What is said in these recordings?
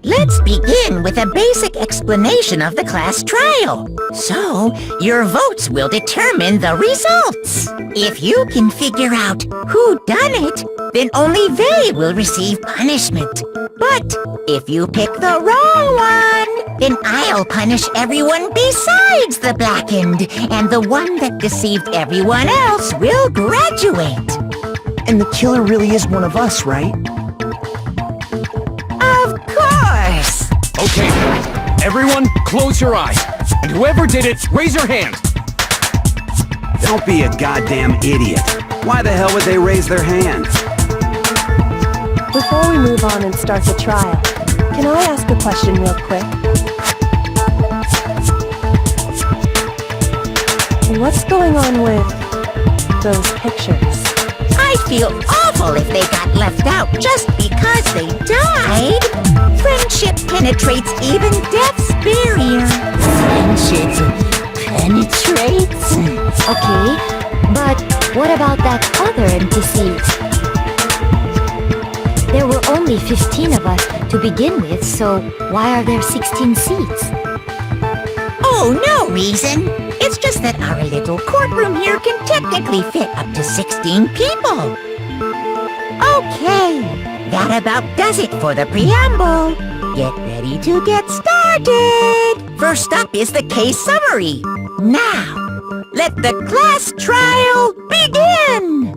Let's begin with a basic explanation of the class trial. So, your votes will determine the results. If you can figure out who done it, then only they will receive punishment. But if you pick the wrong one, then I'll punish everyone besides the blackened, and the one that deceived everyone else will graduate. And the killer really is one of us, right? Of course! Okay, everyone close your eyes. And whoever did it, raise your hand. Don't be a goddamn idiot. Why the hell would they raise their hand? Before we move on and start the trial, can I ask a question real quick? What's going on with those pictures? I feel awful if they got left out just because they died. Friendship penetrates even death's barrier. Friendship penetrates? Okay, but what about that other empty seat? There were only 15 of us to begin with, so why are there 16 seats? Oh, no reason. It's just that our little courtroom here can technically fit up to 16 people. Okay, that about does it for the preamble. Get ready to get started. First up is the case summary. Now, let the class trial begin.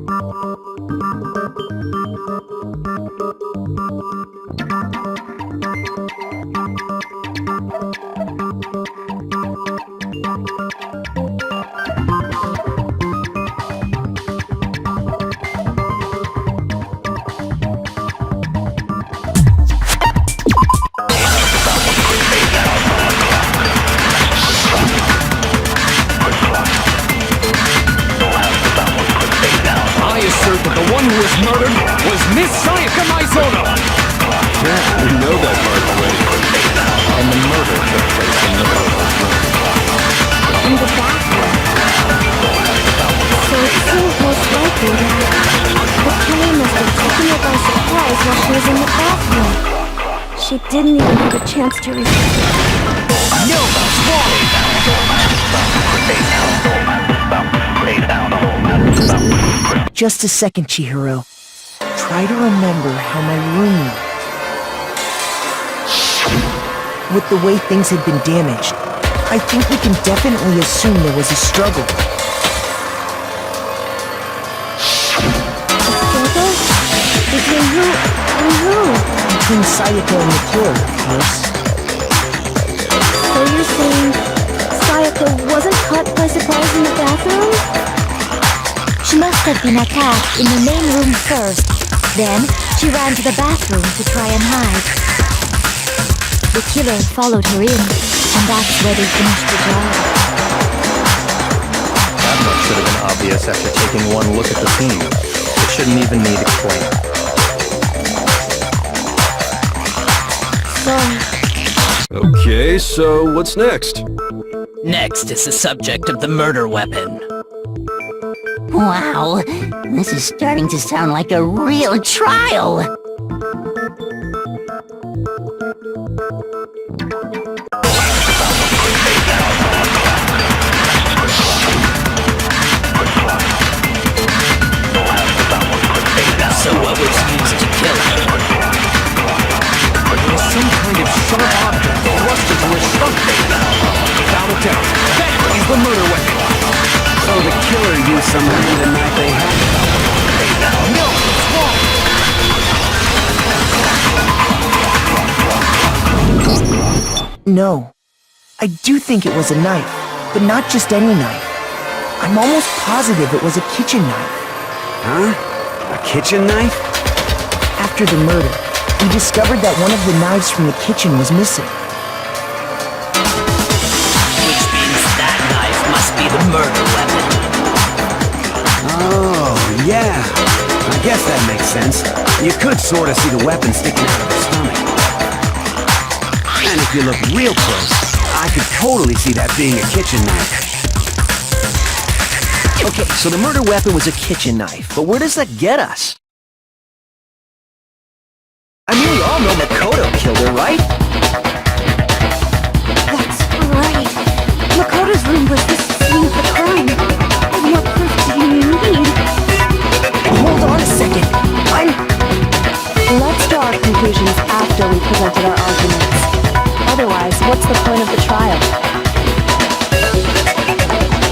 The one who was murdered was Miss Sayaka Maizono! Yeah, we know that part already. And the murder took place in the bathroom. In the bathroom? So it seems most likely that the killer must have taken her by surprise while she was in the bathroom. She didn't even have a chance to reflect. No, that's wrong! Just a second, Chihiro. Try to remember how my room... With the way things had been damaged, I think we can definitely assume there was a struggle. Struggle? Between who and who? Between Sayaka and the killer, of course. So you're saying Sayaka wasn't caught by surprise in the bathroom? She must have been attacked in the main room first. Then, she ran to the bathroom to try and hide. The killer followed her in, and that's where they finished the job. That much should have been obvious after taking one look at the scene. It shouldn't even need explaining. Okay, so what's next? Next is the subject of the murder weapon. Wow, this is starting to sound like a real trial. So what was used to kill her? It was some kind of sharp object thrust into her stomach. Without a doubt, that is the murder weapon. So the killer used some random knife they had. No, it's wrong! No. I do think it was a knife, but not just any knife. I'm almost positive it was a kitchen knife. Huh? A kitchen knife? After the murder, we discovered that one of the knives from the kitchen was missing. Which means that knife must be the murder weapon. Oh, yeah. I guess that makes sense. You could sort of see the weapon sticking out of her stomach. And if you look real close, I could totally see that being a kitchen knife. Okay, so the murder weapon was a kitchen knife, but where does that get us? I mean, we all know Makoto killed her, right? That's right. Makoto's room was the scene of the crime. What proof do you need? Hold on a second. Let's draw our conclusions after we presented our arguments. Otherwise, what's the point of the trial?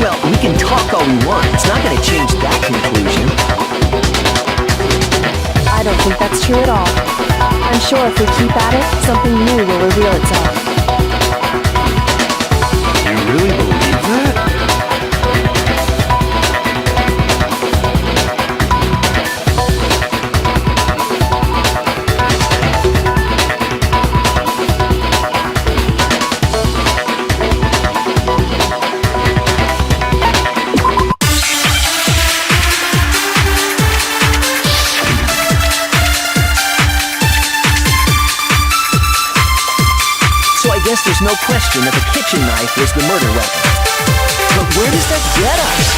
Well, we can talk all we want. It's not going to change that conclusion. I don't think that's true at all. I'm sure if we keep at it, something new will reveal itself. You really believe that? So I guess there's no question that the kitchen knife was the murder weapon. But where does that get us?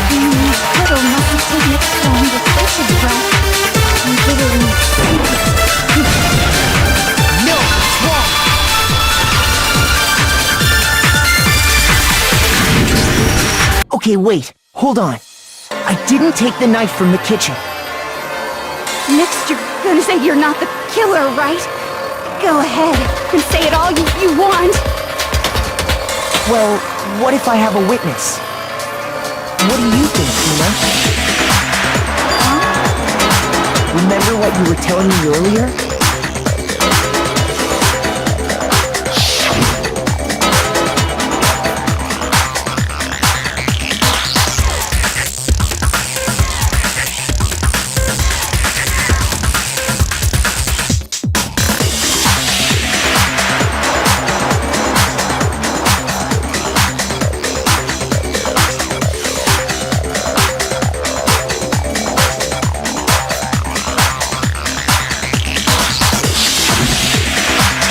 Makoto must have taken it from the kitchen, right? Literally. No, it's wrong. Okay, wait. Hold on. I didn't take the knife from the kitchen. Next, you're gonna say you're not the killer, right? Go ahead and say it all you want. Well, what if I have a witness? What do you think, Tina? Remember what you were telling me earlier?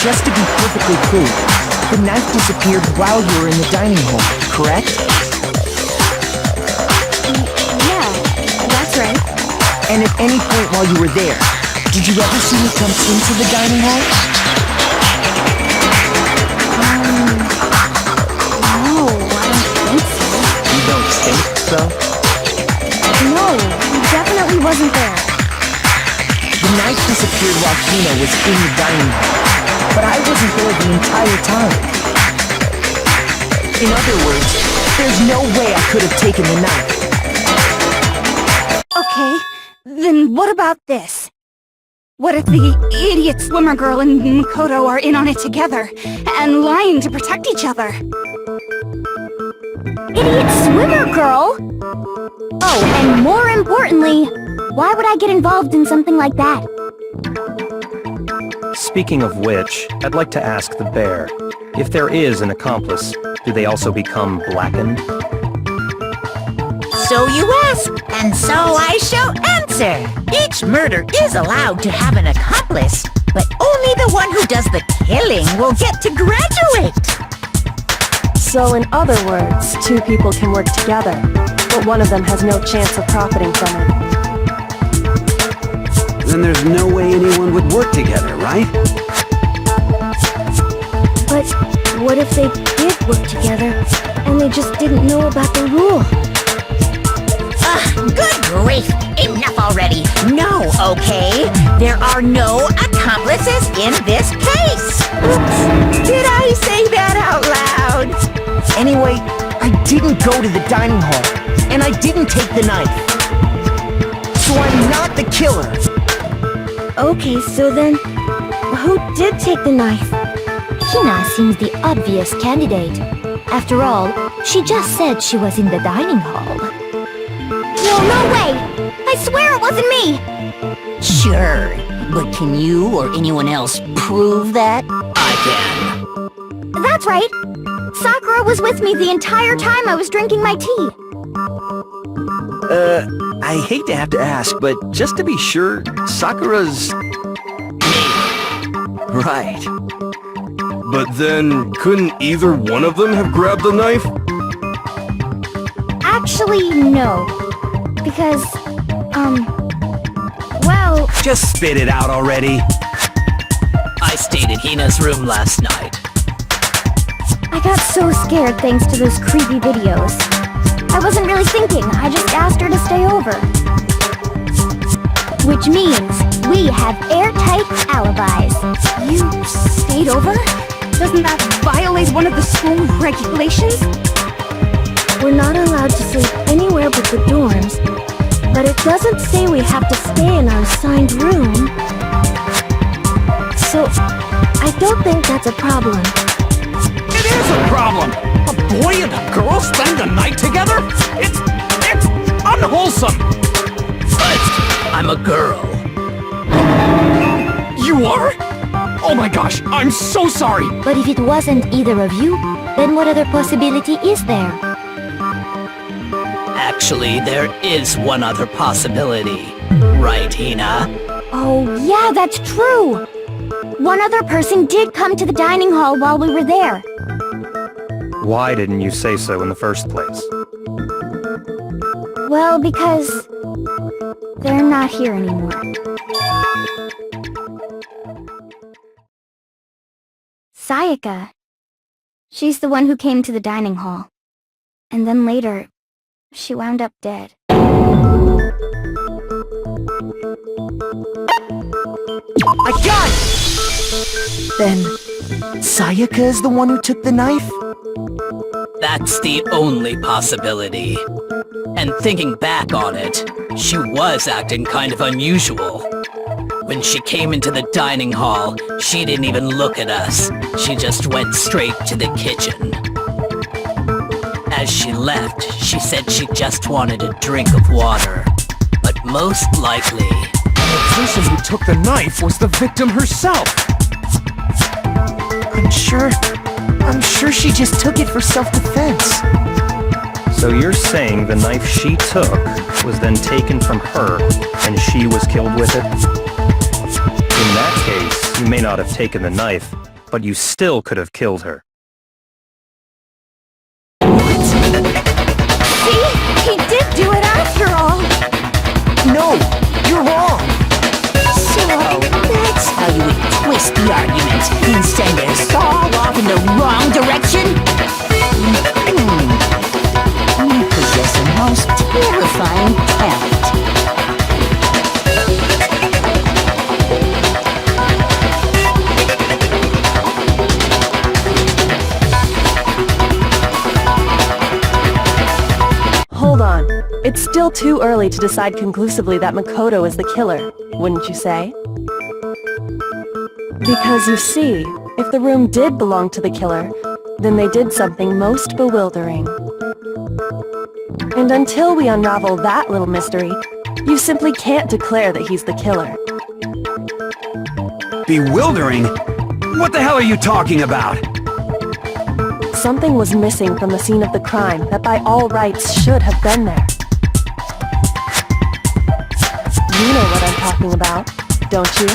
Just to be perfectly clear, the knife disappeared while you were in the dining hall, correct? Yeah, that's right. And at any point while you were there, did you ever see me come into the dining hall? No, I don't think so. You don't think so? No, he definitely wasn't there. The knife disappeared while Tina was in the dining hall, but I wasn't there the entire time. In other words, there's no way I could have taken the knife. Okay, then what about this? What if the idiot swimmer girl and Makoto are in on it together, and lying to protect each other? Idiot swimmer girl? Oh, and more importantly, why would I get involved in something like that? Speaking of which, I'd like to ask the bear, if there is an accomplice, do they also become blackened? So you ask, and so I shall answer. Each murder is allowed to have an accomplice, but only the one who does the killing will get to graduate. So in other words, two people can work together, but one of them has no chance of profiting from it. Then there's no way anyone would work together, right? But what if they did work together, and they just didn't know about the rule? Good grief! Enough already! No, okay? There are no accomplices in this case! Oops! Did I say that out loud? Anyway, I didn't go to the dining hall, and I didn't take the knife. So I'm not the killer. Okay, so then, who did take the knife? Hina seems the obvious candidate. After all, she just said she was in the dining hall. Well, no way! I swear it wasn't me! Sure, but can you or anyone else prove that? I can. That's right! Sakura was with me the entire time I was drinking my tea. I hate to have to ask, but just to be sure, Sakura's... Right. But then, couldn't either one of them have grabbed the knife? Actually, Actually, no. Because, well, Just spit it out already. I stayed in Hina's room last night. I got so scared thanks to those creepy videos. I wasn't really thinking, I just asked her to stay over. Which means we have airtight alibis. You stayed over? Doesn't that violate one of the school regulations? We're not allowed to sleep anywhere but the dorms, but it doesn't say we have to stay in our assigned room. So, I don't think that's a problem. It is a problem! A boy and a girl spending the night together? It's unwholesome! But I'm a girl. You are? Oh my gosh, I'm so sorry! But if it wasn't either of you, then what other possibility is there? Actually, there is one other possibility. Right, Hina? Oh, yeah, that's true! One other person did come to the dining hall while we were there. Why didn't you say so in the first place? Well, because they're not here anymore. Sayaka. She's the one who came to the dining hall. And then later, she wound up dead. I got it! Then, Sayaka is the one who took the knife? That's the only possibility. And thinking back on it, she was acting kind of unusual. When she came into the dining hall, she didn't even look at us. She just went straight to the kitchen. As she left, she said she just wanted a drink of water. But most likely... The person who took the knife was the victim herself! I'm sure she just took it for self-defense. So you're saying the knife she took was then taken from her, and she was killed with it? In that case, you may not have taken the knife, but you still could have killed her. See? He did do it after all! No, you're wrong! So, that's how you would twist the argument and send us all off in the wrong direction? You possess a most terrifying talent. Hold on. It's still too early to decide conclusively that Makoto is the killer, wouldn't you say? Because you see, if the room did belong to the killer, then they did something most bewildering. And until we unravel that little mystery, you simply can't declare that he's the killer. Bewildering? What the hell are you talking about? Something was missing from the scene of the crime that by all rights should have been there. You know what I'm talking about, don't you?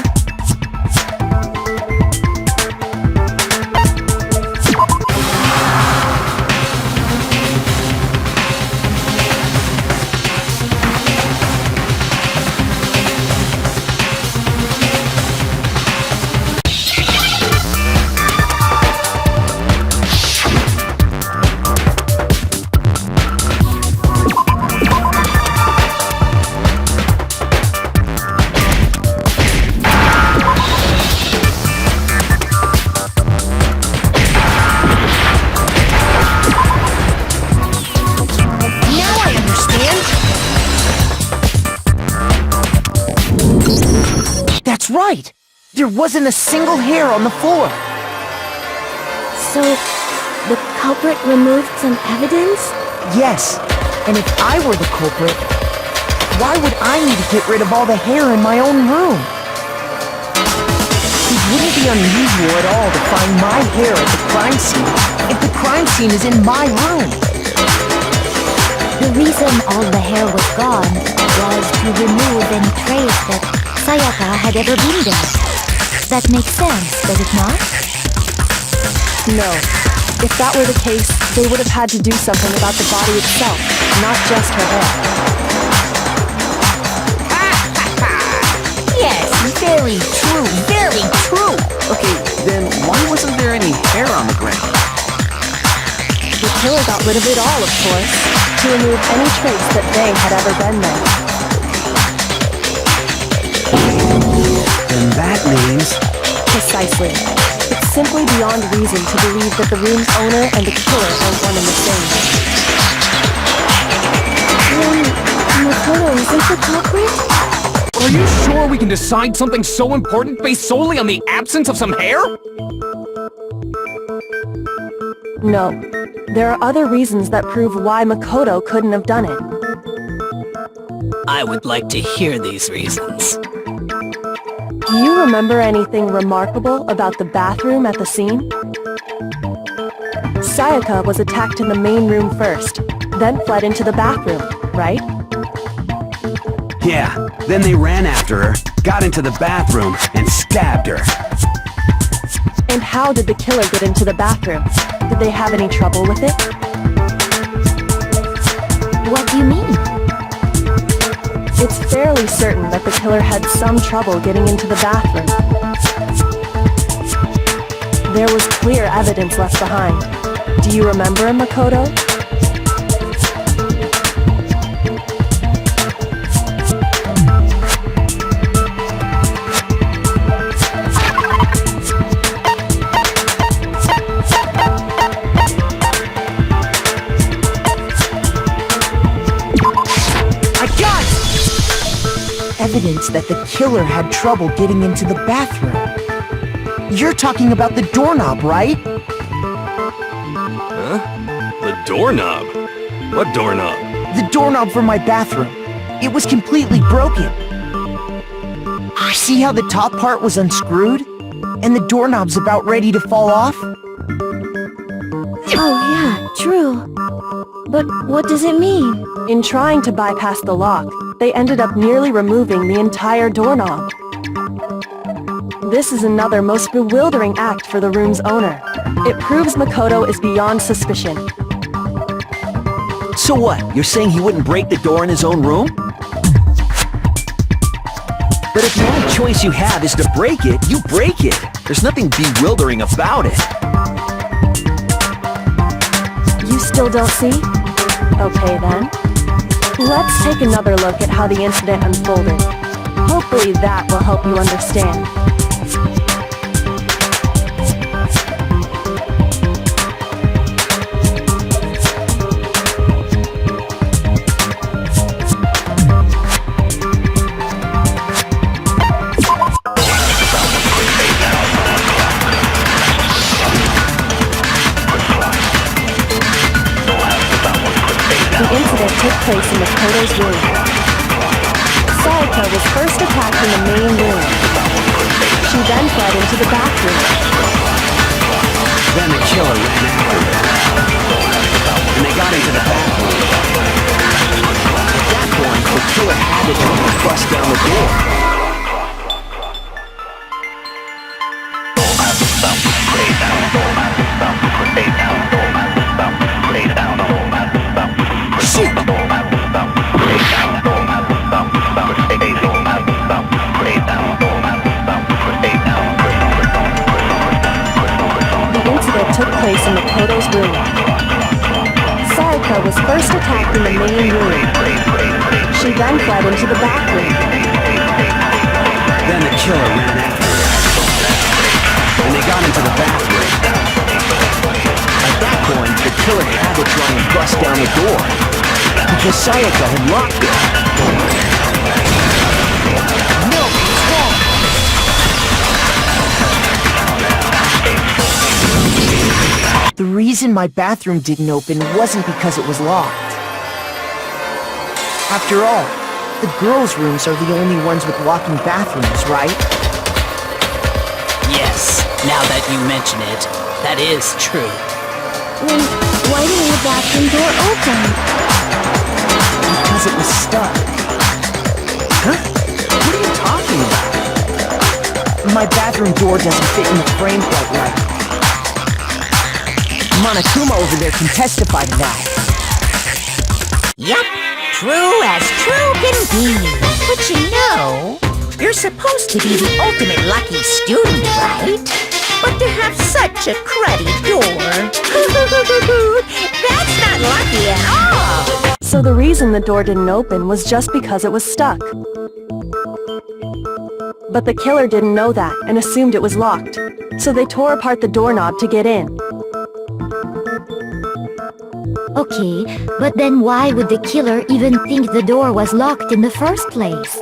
That's right! There wasn't a single hair on the floor! So, the culprit removed some evidence? Yes, and if I were the culprit, why would I need to get rid of all the hair in my own room? It wouldn't be unusual at all to find my hair at the crime scene if the crime scene is in my room. The reason all the hair was gone was to remove any trace that Sayaka had ever been there. That makes sense, does it not? No. If that were the case, they would have had to do something about the body itself, not just her hair. Yes, very true, very true. Okay, then why wasn't there any hair on the ground? The killer got rid of it all, of course, to remove any trace that they had ever been there. Then that means... Precisely. It's simply beyond reason to believe that the room's owner and the killer are one and the same. Makoto isn't the culprit? Are you sure we can decide something so important based solely on the absence of some hair? No. There are other reasons that prove why Makoto couldn't have done it. I would like to hear these reasons. Do you remember anything remarkable about the bathroom at the scene? Sayaka was attacked in the main room first, then fled into the bathroom, right? Yeah, then they ran after her, got into the bathroom, and stabbed her. And how did the killer get into the bathroom? Did they have any trouble with it? What do you mean? It's fairly certain that the killer had some trouble getting into the bathroom. There was clear evidence left behind. Do you remember, Makoto? Evidence that the killer had trouble getting into the bathroom. You're talking about the doorknob, right? Huh? The doorknob? What doorknob? The doorknob for my bathroom. It was completely broken. See how the top part was unscrewed? And the doorknob's about ready to fall off? Oh yeah, true. But what does it mean? In trying to bypass the lock, they ended up nearly removing the entire doorknob. This is another most bewildering act for the room's owner. It proves Makoto is beyond suspicion. So what? You're saying he wouldn't break the door in his own room? But if the only choice you have is to break it, you break it. There's nothing bewildering about it. You still don't see? Okay then. Let's take another look at how the incident unfolded. Hopefully that will help you understand. The incident took place in Makoto's room. Sayaka was first attacked in the main room. She then fled into the bathroom. Then the killer ran after her. And they got into the bathroom. At that point, the killer had to come and bust down the door. Shoot! The incident took place in Makoto's room. Sayaka was first attacked in the main room. She then fled into the bathroom. Then the killer ran after her. And they got into the bathroom. At that point, the killer had to try and bust down the door. Because Sayaka had locked it. No, it's wrong! The reason my bathroom didn't open wasn't because it was locked. After all, the girls' rooms are the only ones with locking bathrooms, right? Yes, now that you mention it, that is true. Then why didn't the bathroom door open? Because it was stuck. Huh? What are you talking about? My bathroom door doesn't fit in the frame quite right. Monokuma over there can testify to that. Yup, true as true can be. But you know, you're supposed to be the ultimate lucky student, right? But to have such a cruddy door, that's not lucky at all. So the reason the door didn't open was just because it was stuck. But the killer didn't know that and assumed it was locked. So they tore apart the doorknob to get in. Okay, but then why would the killer even think the door was locked in the first place?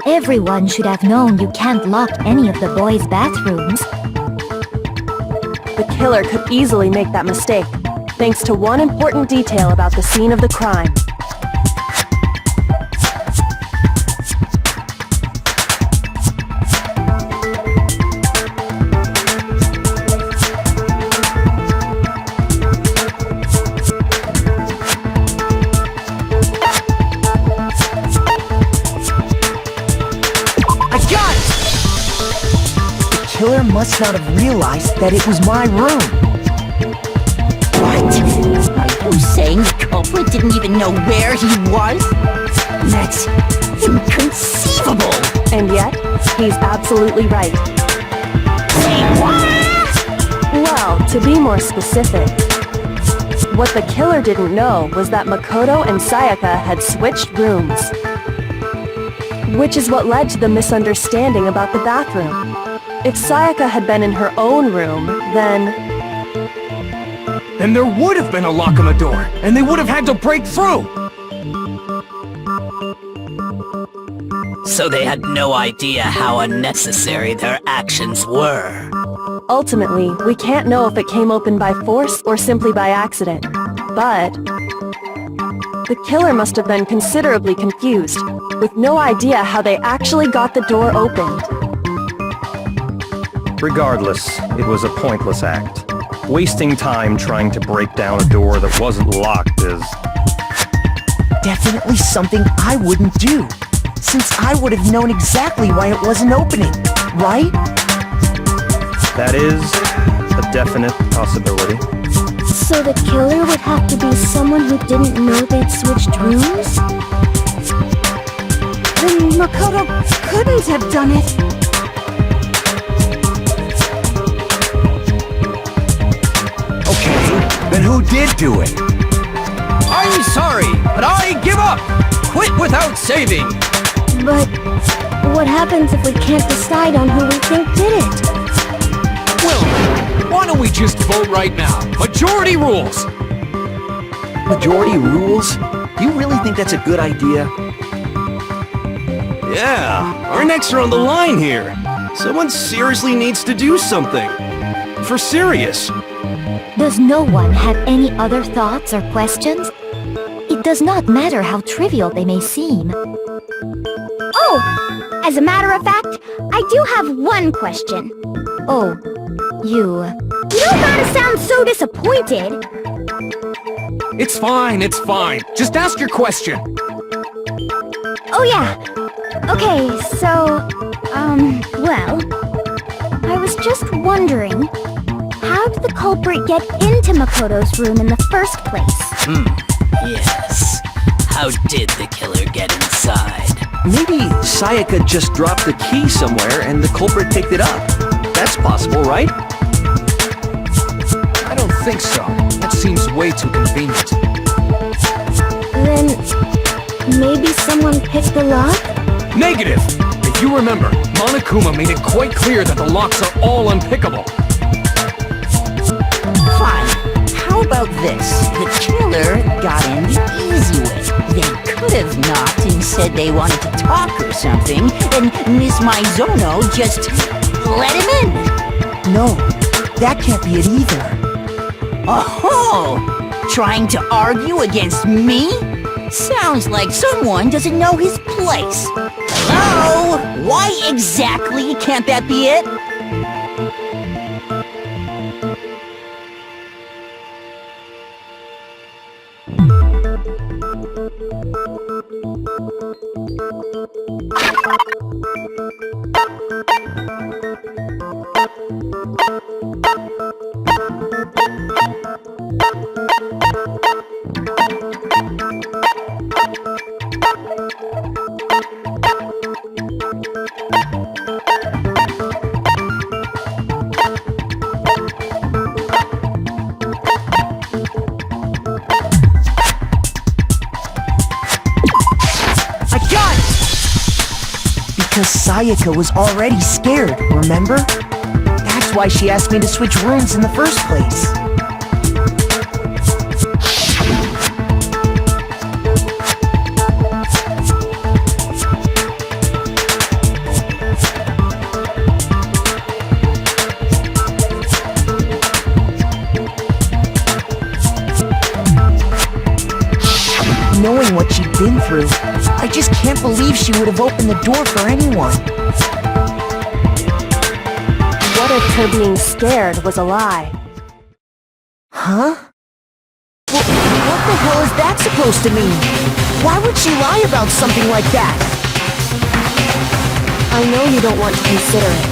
Everyone should have known you can't lock any of the boys' bathrooms. The killer could easily make that mistake, thanks to one important detail about the scene of the crime. The killer must not have realized that it was my room. What? Are you saying the culprit didn't even know where he was? That's inconceivable. And yet, he's absolutely right. Say what? Well, to be more specific, what the killer didn't know was that Makoto and Sayaka had switched rooms. Which is what led to the misunderstanding about the bathroom. If Sayaka had been in her own room, then there would have been a lock on the door, and they would have had to break through! So they had no idea how unnecessary their actions were. ultimately, we can't know if it came open by force or simply by accident. But the killer must have been considerably confused, with no idea how they actually got the door opened. Regardless, it was a pointless act. Wasting time trying to break down a door that wasn't locked is... definitely something I wouldn't do, since I would have known exactly why it wasn't opening, right? That is a definite possibility. So the killer would have to be someone who didn't know they'd switched rooms? Then Makoto couldn't have done it. Okay, then who did do it? I'm sorry, but I give up! Quit without saving! But what happens if we can't decide on who we think did it? Well, why don't we just vote right now? Majority rules! Majority rules? Do you really think that's a good idea? Yeah, our necks are on the line here. Someone seriously needs to do something. For serious. Does no one have any other thoughts or questions? It does not matter how trivial they may seem. Oh! As a matter of fact, I do have one question. Oh, you... You don't gotta sound so disappointed. It's fine, it's fine. Just ask your question. Oh yeah. Okay, so, well, I was just wondering, how did the culprit get into Makoto's room in the first place? Yes. How did the killer get inside? Maybe Sayaka just dropped the key somewhere and the culprit picked it up. That's possible, right? I don't think so. That seems way too convenient. Then... maybe someone picked the lock? Negative! If you remember, Monokuma made it quite clear that the locks are all unpickable. Fine. How about this? The killer got in the easy way. They could have knocked and said they wanted to talk or something, and Miss Maizono just let him in. No, that can't be it either. Oh, trying to argue against me? Sounds like someone doesn't know his place. Hello? Why exactly can't that be it? Because Sayaka was already scared, remember? That's why she asked me to switch rooms in the first place. Knowing what she'd been through, I just can't believe she would have opened the door for anyone. What if her being scared was a lie? Huh? What the hell is that supposed to mean? Why would she lie about something like that? I know you don't want to consider it,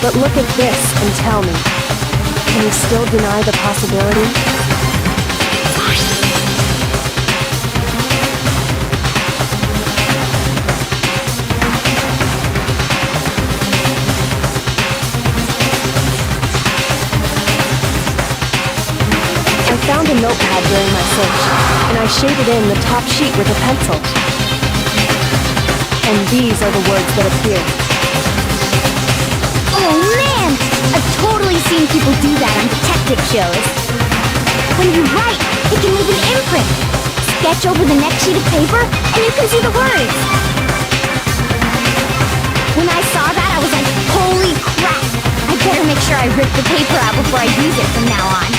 but look at this and tell me. Can you still deny the possibility? I found a notepad during my search, and I shaded in the top sheet with a pencil. And these are the words that appear. Oh man! I've totally seen people do that on detective shows. When you write, it can leave an imprint. Sketch over the next sheet of paper, and you can see the words. When I saw that, I was like, holy crap! I better make sure I rip the paper out before I use it from now on.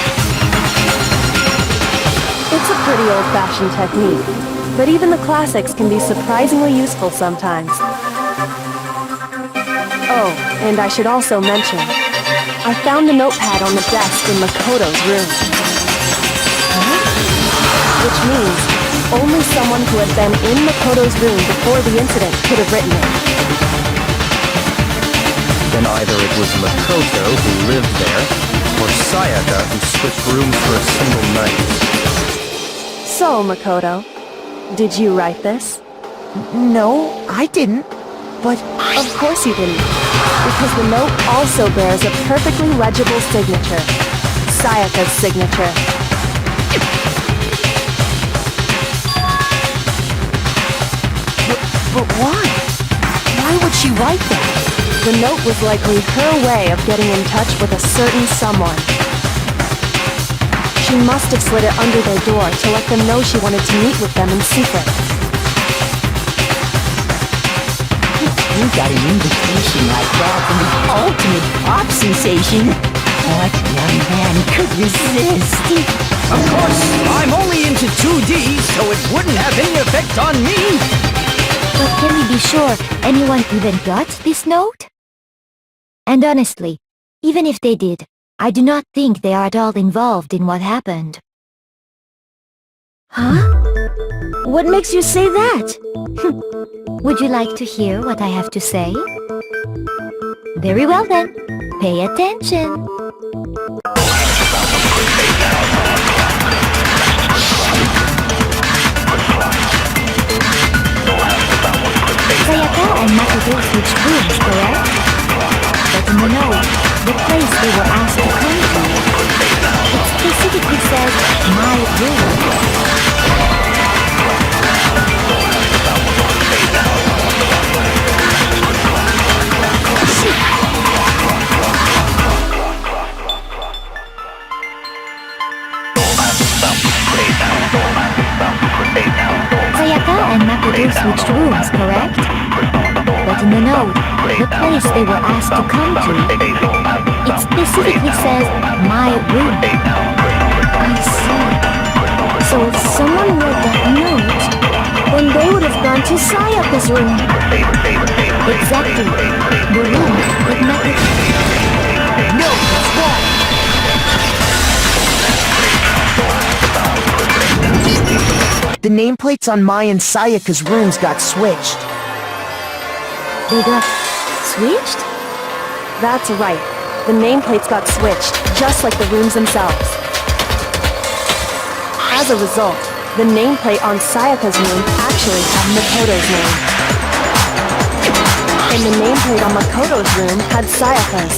It's a pretty old-fashioned technique, but even the classics can be surprisingly useful sometimes. Oh, and I should also mention, I found the notepad on the desk in Makoto's room. Which means only someone who had been in Makoto's room before the incident could have written it. Then either it was Makoto who lived there, or Sayaka who switched rooms for a single night. So, Makoto, did you write this? No, I didn't. But Of course you didn't, because the note also bears a perfectly legible signature. Sayaka's signature. But why? Why would she write that? The note was likely her way of getting in touch with a certain someone. She must have slid it under their door to let them know she wanted to meet with them in secret. You got an invitation like that from the ultimate pop sensation. What young man could resist? Of course, I'm only into 2D, so it wouldn't have any effect on me. But can we be sure anyone even got this note? And honestly, even if they did, I do not think they are at all involved in what happened. Huh? What makes you say that? Would you like to hear what I have to say? Very well then, pay attention. Sayaka and Makoto switched rooms, correct? But in the note, the place they were asked to come to, it specifically says, my room. Sayaka and Makoto switched rooms, correct? But in the note, the place they were asked to come to, it specifically says, my room. I see. So if someone read that note, then they would have gone to Sayaka's room. Exactly. The room that Makoto... No, that's wrong. The nameplates on Mai and Sayaka's rooms got switched. They got switched? That's right. The nameplates got switched, just like the rooms themselves. As a result, the nameplate on Sayaka's room actually had Makoto's name. And the nameplate on Makoto's room had Sayaka's.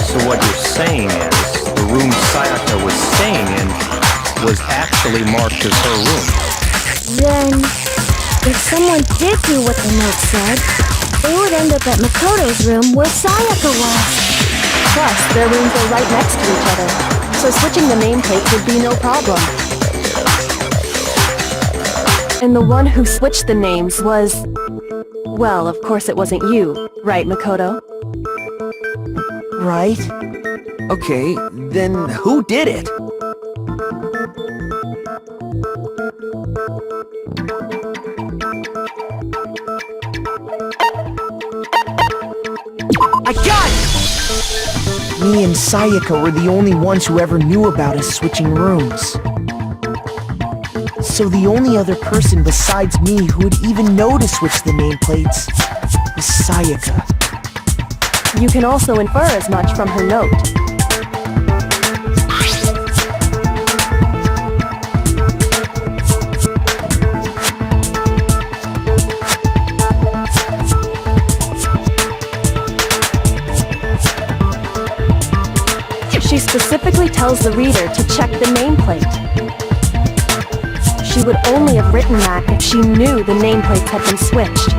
So what you're saying is, the room Sayaka was staying in was actually marked as her room. Then, If someone did do what the note said, they would end up at Makoto's room where Sayaka was. Plus, their rooms are right next to each other, so switching the nameplate would be no problem. And the one who switched the names was... Well, of course it wasn't you, right, Makoto? Right? Okay, then who did it? I got it! Me and Sayaka were the only ones who ever knew about us switching rooms. So the only other person besides me who would even know to switch the nameplates was Sayaka. You can also infer as much from her note. She specifically tells the reader to check the nameplate. She would only have written that if she knew the nameplates had been switched.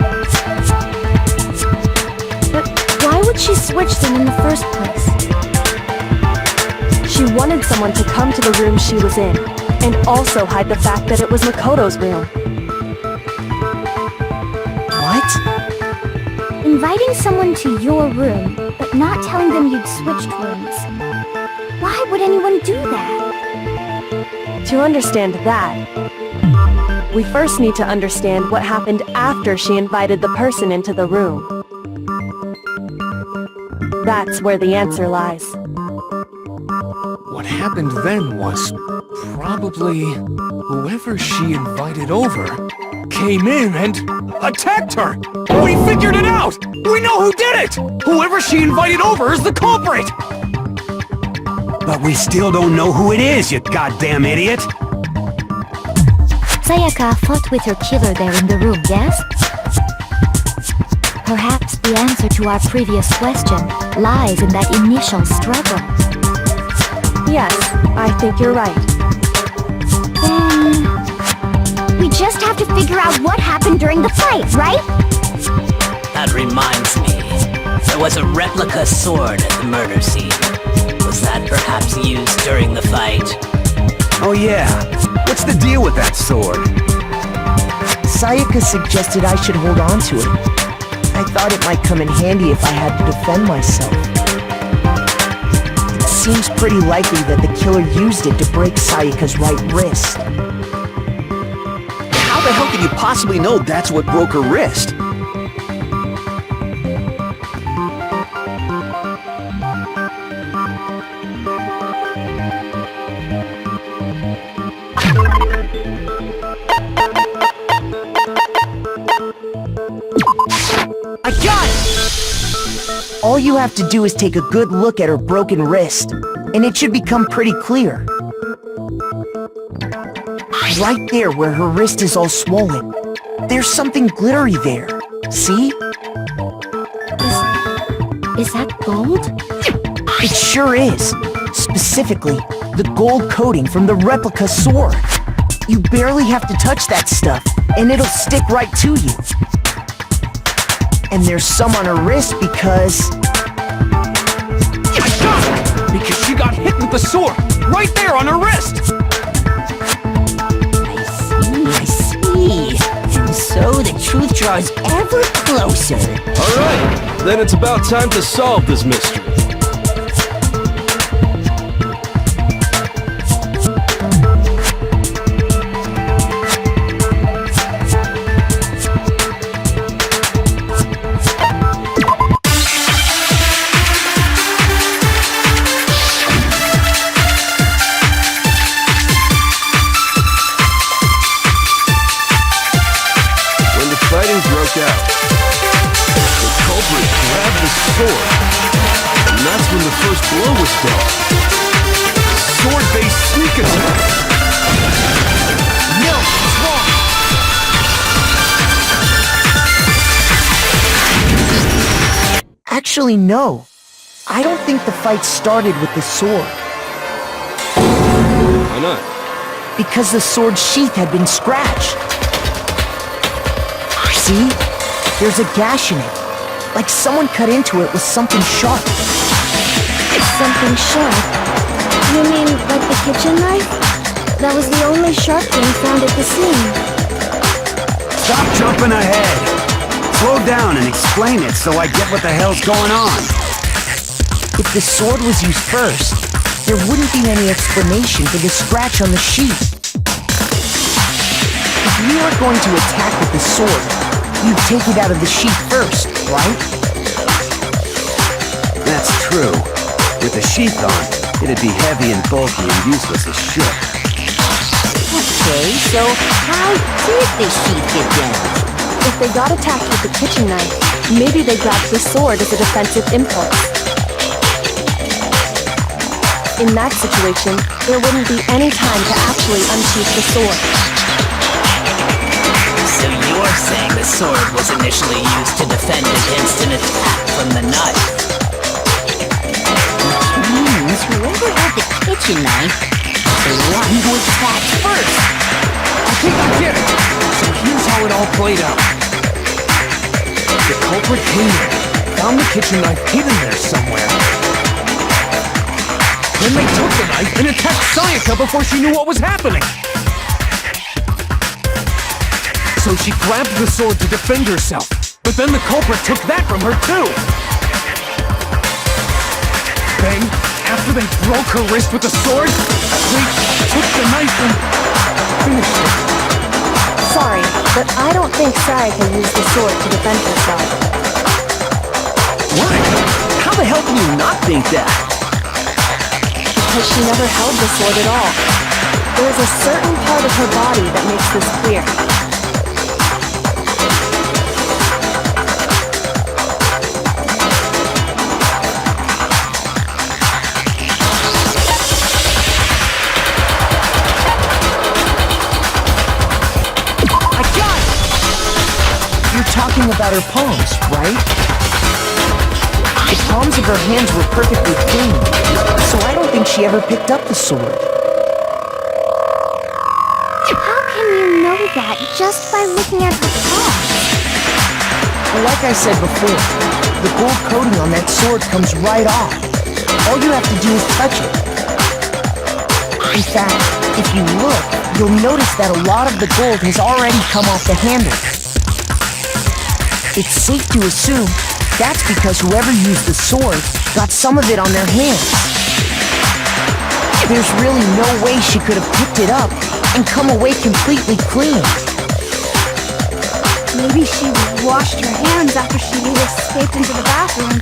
But why would she switch them in the first place? She wanted someone to come to the room she was in, and also hide the fact that it was Makoto's room. What? Inviting someone to your room, but not telling them you'd switched rooms. Why would anyone do that? To understand that, we first need to understand what happened after she invited the person into the room. That's where the answer lies. What happened then was probably whoever she invited over came in and attacked her! We figured it out! We know who did it! Whoever she invited over is the culprit! But we still don't know who it is, you goddamn idiot! Sayaka fought with her killer there in the room, yes? Perhaps the answer to our previous question lies in that initial struggle. Yes, I think you're right. Then... we just have to figure out what happened during the fight, right? That reminds me. There was a replica sword at the murder scene. Was that perhaps used during the fight? Oh yeah, what's the deal with that sword? Sayaka suggested I should hold on to it. I thought it might come in handy if I had to defend myself. It seems pretty likely that the killer used it to break Sayaka's right wrist. How the hell could you possibly know that's what broke her wrist? I got it! All you have to do is take a good look at her broken wrist, and it should become pretty clear. Right there where her wrist is all swollen, there's something glittery there. See? Is that gold? It sure is. Specifically, the gold coating from the replica sword. You barely have to touch that stuff, and it'll stick right to you. And there's some on her wrist because... I got it! Because she got hit with the sword! Right there on her wrist! I see. And so the truth draws ever closer. Alright, then it's about time to solve this mystery. Broke out. The culprit grabbed the sword, and that's when the first blow was dealt. Sword-based sneak attack! No, it's wrong! Actually, no. I don't think the fight started with the sword. Why not? Because the sword's sheath had been scratched. See? There's a gash in it. Like someone cut into it with something sharp. Something sharp? You mean like the kitchen knife? That was the only sharp thing found at the scene. Stop jumping ahead. Slow down and explain it so I get what the hell's going on. If the sword was used first, there wouldn't be any explanation for the scratch on the sheet. If you were going to attack with the sword, you'd take it out of the sheet first, right? That's true. With the sheath on, it'd be heavy and bulky and useless as shit. Okay, so how did the sheet get damaged? If they got attacked with the kitchen knife, maybe they grabbed the sword as a defensive impulse. In that situation, there wouldn't be any time to actually unsheath the sword. So you're saying the sword was initially used to defend against an attack from the knife? Means whoever had the kitchen knife was the one who attacked first. I think I get it. So here's how it all played out. The culprit came in, found the kitchen knife hidden there somewhere. Then they took the knife and attacked Sayaka before she knew what was happening. So she grabbed the sword to defend herself, but then the culprit took that from her too. Then, after they broke her wrist with the sword, they took the knife and finished it. Sorry, but I don't think Sayaka used the sword to defend herself. What? How the hell can you not think that? Because she never held the sword at all. There's a certain part of her body that makes this clear. Talking about her palms, right? The palms of her hands were perfectly clean, so I don't think she ever picked up the sword. How can you know that just by looking at her palms? Like I said before, the gold coating on that sword comes right off. All you have to do is touch it. In fact, if you look, you'll notice that a lot of the gold has already come off the handle. It's safe to assume that's because whoever used the sword got some of it on their hands. There's really no way she could have picked it up and come away completely clean. Maybe she washed her hands after she escaped into the bathroom.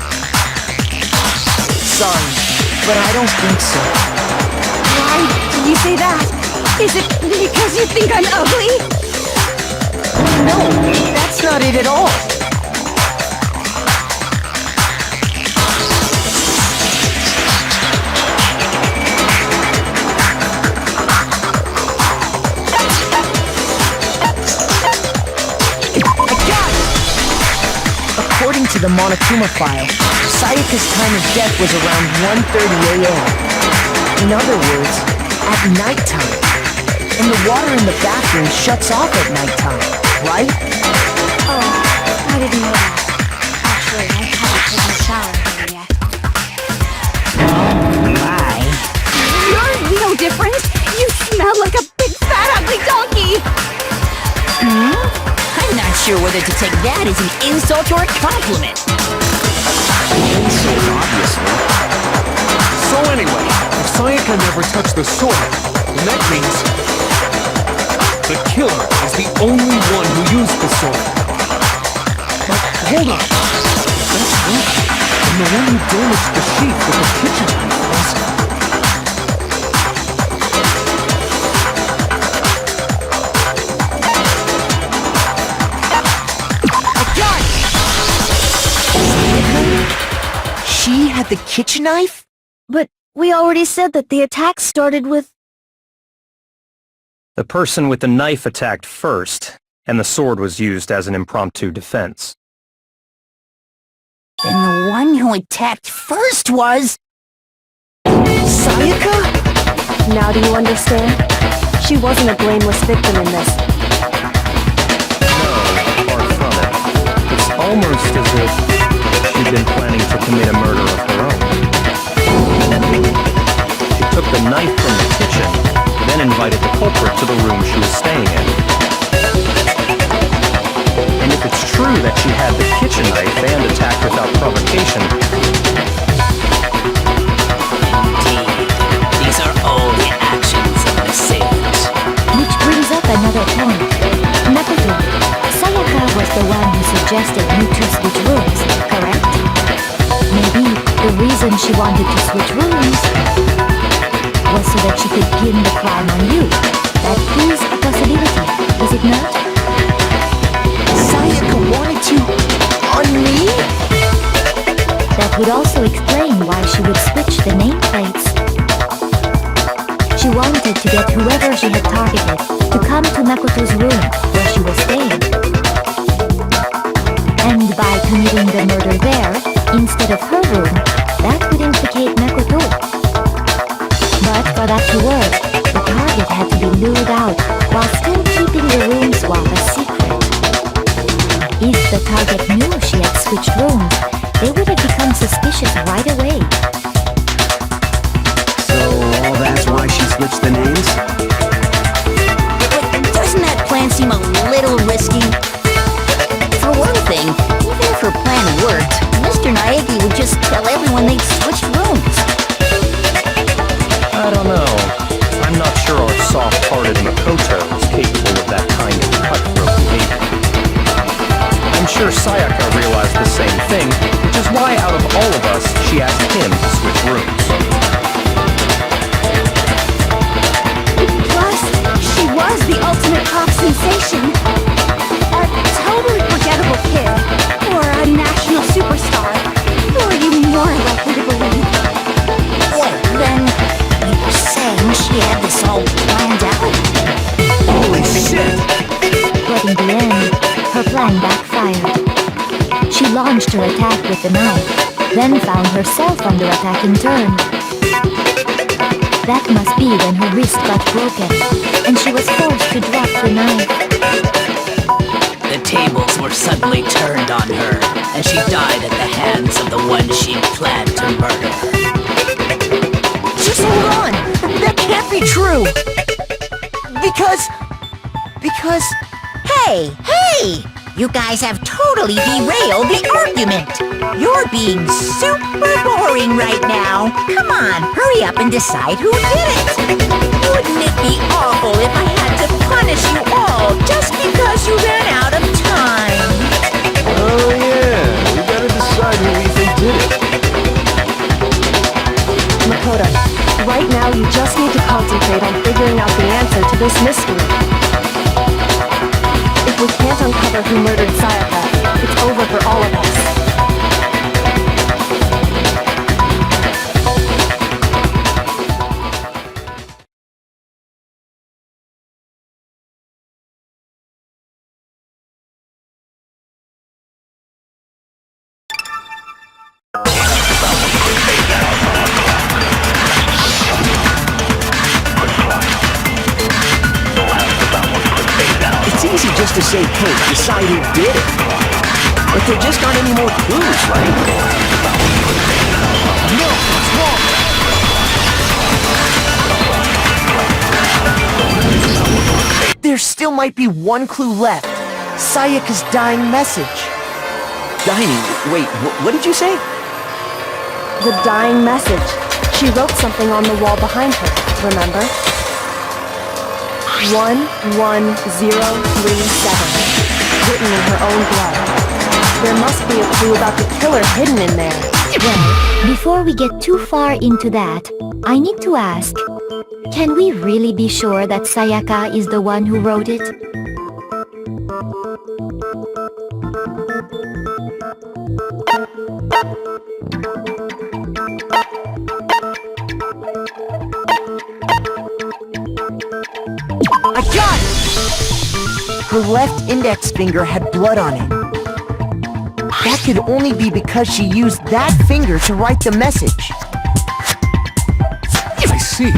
Sorry, but I don't think so. Why do you say that? Is it because you think I'm ugly? No, that's not it at all. According to the Monokuma file, Sayaka's time of death was around 1:30 a.m. In other words, at nighttime. And the water in the bathroom shuts off at nighttime, right? Oh, I didn't know that. Actually, I haven't taken a shower here yet. Oh my. You're no different. You smell like a big fat ugly donkey. I'm not sure whether to take that as an insult or a compliment. Obviously. So anyway, if Sayaka never touched the sword, then that means the killer is the only one who used the sword. But hold on. That's right. And the one who damaged the sheath with the kitchen knife was... She had the kitchen knife? But we already said that the attack started with... The person with the knife attacked first, and the sword was used as an impromptu defense. Then the one who attacked first was... Sayaka? Now do you understand? She wasn't a blameless victim in this. No, far from it. commit a murder of her own. She took the knife from the kitchen, then invited the culprit to the room she was staying in. And if it's true that she had the kitchen knife and attacked without provocation, These are all the actions of an assailant. Which brings up another point. Makoto, Sayaka was the one who suggested you two switch rooms, correct? Maybe the reason she wanted to switch rooms was so that she could pin the crime on you. That is a possibility, is it not? Sayaka wanted to... on me? That would also explain why she would switch the nameplates. She wanted to get whoever she had targeted to come to Makoto's room where she was staying. And by committing the murder there, instead of her room, that would implicate Makoto. But for that to work, the target had to be lured out while still keeping the room swap a secret. If the target knew she had switched rooms, they would have become suspicious right away. So, all that's why she switched the names? But doesn't that plan seem a little risky? For one thing, even if her plan worked, Mr. Naegi would just tell everyone they'd switched rooms. I don't know. I'm not sure our soft-hearted Makoto is capable of that kind of cutthroat behavior. I'm sure Sayaka realized the same thing, which is why out of all of us, she asked him to switch rooms. Plus, she was the ultimate pop sensation. A totally forgettable kid. Or a national superstar. Who are you more likely to believe? Well, then, you were saying she had this all planned out? Holy shit! But in the end, her plan backfired. She launched her attack with the knife, then found herself under attack in turn. That must be when her wrist got broken, and she was forced to drop the knife. The tables were suddenly turned on her, and she died at the hands of the one she'd planned to murder. Just hold on! That can't be true! Because... Hey! You guys have totally derailed the argument! You're being super boring right now! Come on, hurry up and decide who did it! Wouldn't it be awful if I had to punish you all just because you ran out of time? Oh yeah, we gotta decide who we think did it. Makoto, right now you just need to concentrate on figuring out the answer to this mystery. If we can't uncover who murdered Sayaka, it's over for all of us. It's easy just to say, hey, decide who did it. But there just aren't any more clues, right? No, it's wrong! There still might be one clue left. Sayaka's dying message. Dining, wait, what did you say? The dying message. She wrote something on the wall behind her, remember? 11037. Written in her own blood. There must be a clue about the killer hidden in there. Well, before we get too far into that, I need to ask, can we really be sure that Sayaka is the one who wrote it? I got it! Her left index finger had blood on it. That could only be because she used that finger to write the message. I see.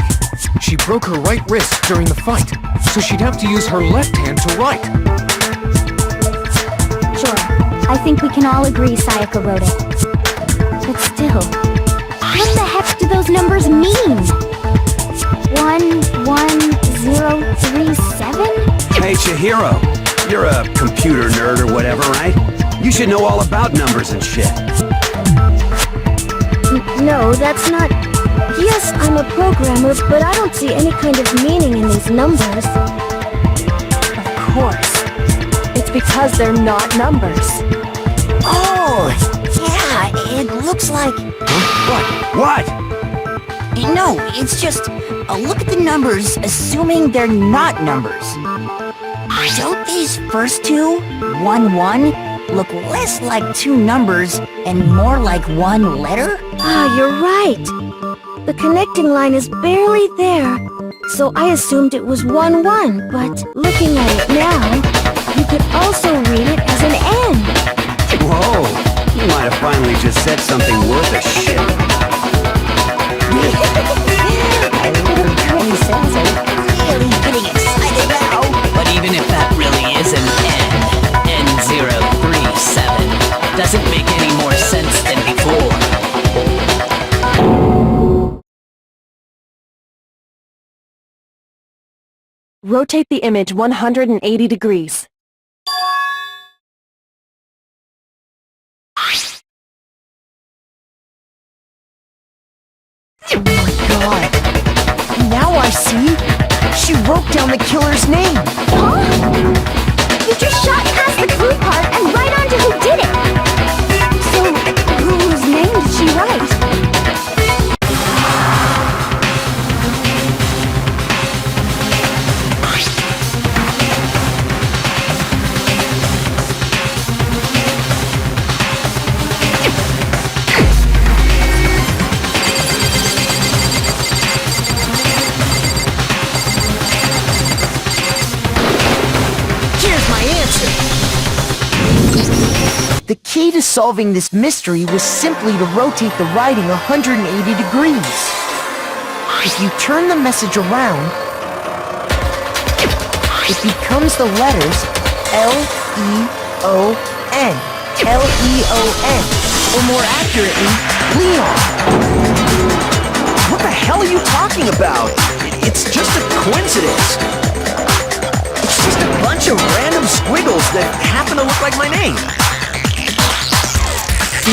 She broke her right wrist during the fight, so she'd have to use her left hand to write. Sure. I think we can all agree Sayaka wrote it. But still, what the heck do those numbers mean? 11037? Hey, Chihiro. You're a computer nerd or whatever, right? You should know all about numbers and shit. No, that's not... Yes, I'm a programmer, but I don't see any kind of meaning in these numbers. Of course. It's because they're not numbers. Oh, yeah, it looks like... What? No, it's just look at the numbers, assuming they're not numbers. Don't these first two, 1-1, look less like two numbers and more like one letter? Ah, you're right. The connecting line is barely there, so I assumed it was 1-1, but looking at it now, you could also read it as an N. Whoa, you might have finally just said something worth a shit. Really sounds really getting excited now. But even if that really is an N037, doesn't make any more sense than before. Rotate the image 180 degrees. Oh my god. Now I see. She wrote down the killer's name. Huh? You just shot past the clue part and right onto who did it. So, whose name did she write? The key to solving this mystery was simply to rotate the writing 180 degrees. If you turn the message around, it becomes the letters L-E-O-N. L-E-O-N. Or more accurately, Leon. What the hell are you talking about? It's just a coincidence. It's just a bunch of random squiggles that happen to look like my name.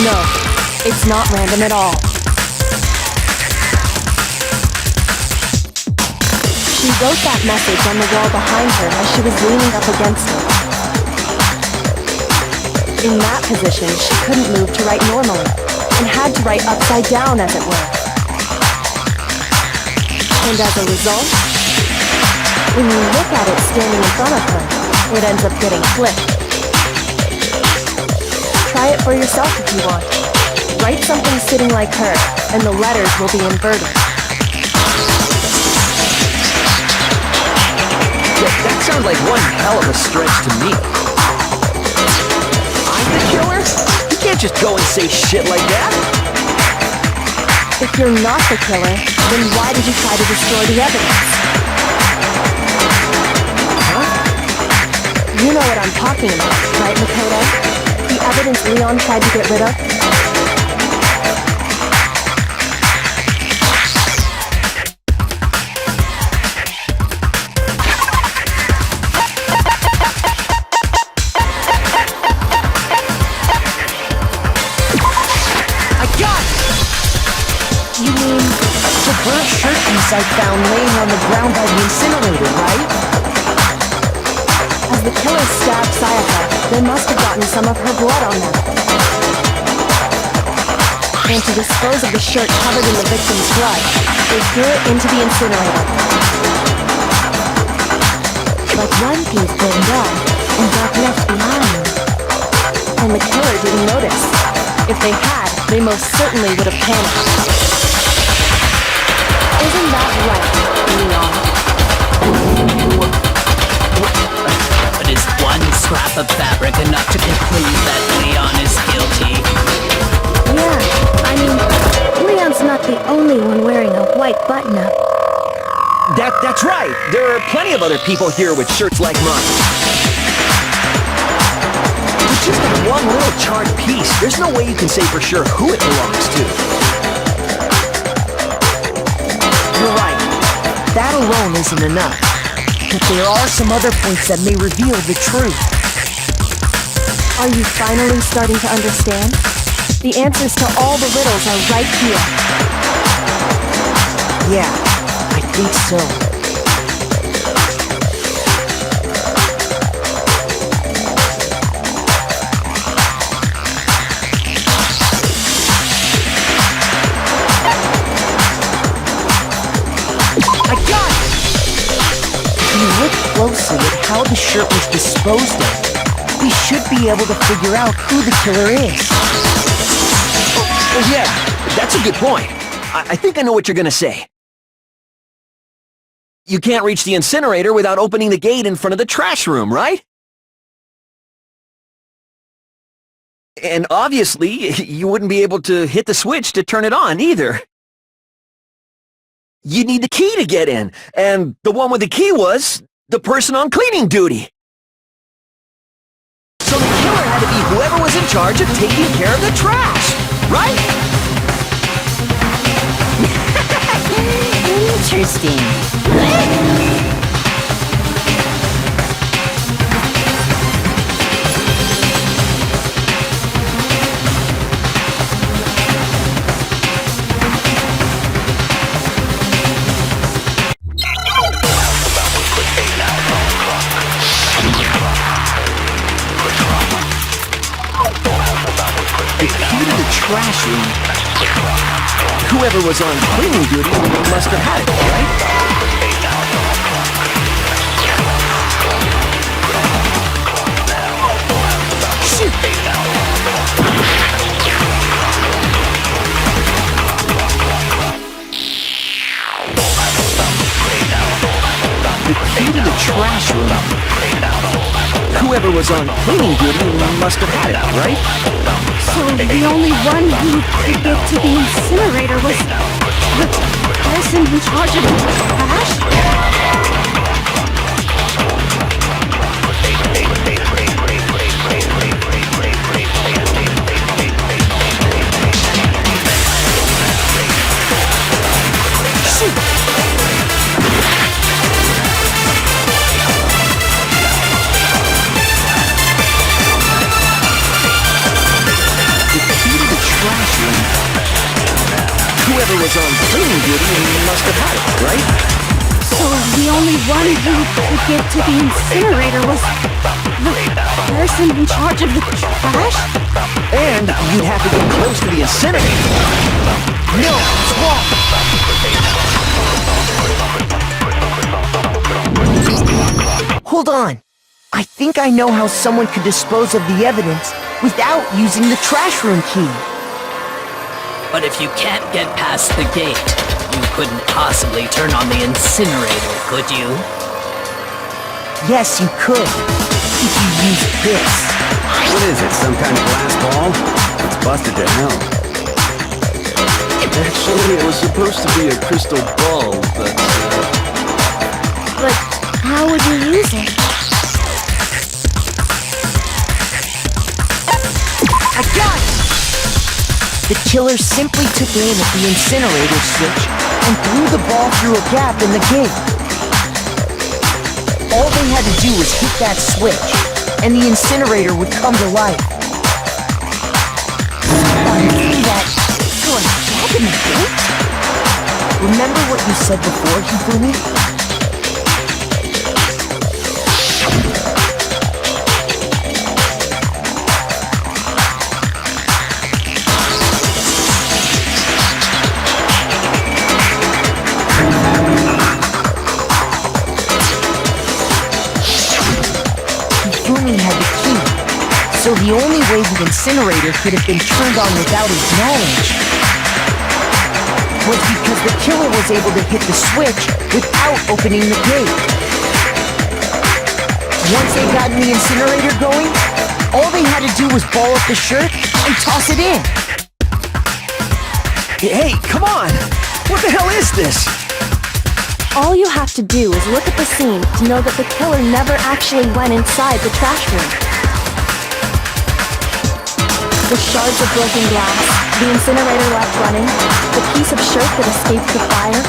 No, it's not random at all. She wrote that message on the wall behind her as she was leaning up against it. In that position, she couldn't move to write normally, and had to write upside down, as it were. And as a result, when you look at it standing in front of her, it ends up getting flipped. Try it for yourself if you want. Write something sitting like her, and the letters will be inverted. That sounds like one hell of a stretch to me. I'm the killer? You can't just go and say shit like that. If you're not the killer, then why did you try to destroy the evidence? Huh? You know what I'm talking about, right, Makoto? The evidence Leon tried to get rid of? I got it! You mean the burnt shirt piece I found laying on the ground by the incinerator, right? As the killer stabbed Sayaka, they must have gotten some of her blood on them. And to dispose of the shirt covered in the victim's blood, they threw it into the incinerator. But one piece burned off and got left behind. And the killer didn't notice. If they had, they most certainly would have panicked. Isn't that right, Leon? But is one scrap of fabric enough to conclude that Leon is guilty? Yeah, I mean, Leon's not the only one wearing a white button-up. That's right. There are plenty of other people here with shirts like mine. Which It's just one little charred piece. There's no way you can say for sure who it belongs to. You're right. That alone isn't enough. But there are some other points that may reveal the truth. Are you finally starting to understand? The answers to all the riddles are right here. Yeah, I think so. I got it! If you look closely at how the shirt was disposed of, we should be able to figure out who the killer is. Oh yeah, that's a good point. I think I know what you're gonna say. You can't reach the incinerator without opening the gate in front of the trash room, right? And obviously, you wouldn't be able to hit the switch to turn it on either. You need the key to get in, and the one with the key was the person on cleaning duty. So the killer had to be whoever was in charge of taking care of the trash, right? Interesting. The key to the trash room. Whoever was on cleaning duty must have had it, right? Shoot! The key to the trash room. Whoever was on cleaning duty must have had it, right? So the only one who could get to the incinerator was the person in charge of the trash? Whoever was on cleaning duty must have had it, right? So the only one who could get to the incinerator was the person in charge of the trash? And you'd have to get close to the incinerator. No, it's wrong. Hold on. I think I know how someone could dispose of the evidence without using the trash room key. But if you can't get past the gate, you couldn't possibly turn on the incinerator, could you? Yes, you could. If you used this. What is it, some kind of glass ball? It's busted to hell. Actually, it was supposed to be a crystal ball, but... But how would you use it? I got it! The killer simply took aim at the incinerator switch and threw the ball through a gap in the gate. All they had to do was hit that switch, and the incinerator would come to life. By doing that, throw a gap in the gate? Remember what you said before, Hifumi? Had the key, so the only way the incinerator could have been turned on without his knowledge was because the killer was able to hit the switch without opening the gate. Once they got the incinerator going, all they had to do was ball up the shirt and toss it in. Hey, come on! What the hell is this? All you have to do is look at the scene to know that the killer never actually went inside the trash room. The shards of broken glass, the incinerator left running, the piece of shirt that escaped the fire.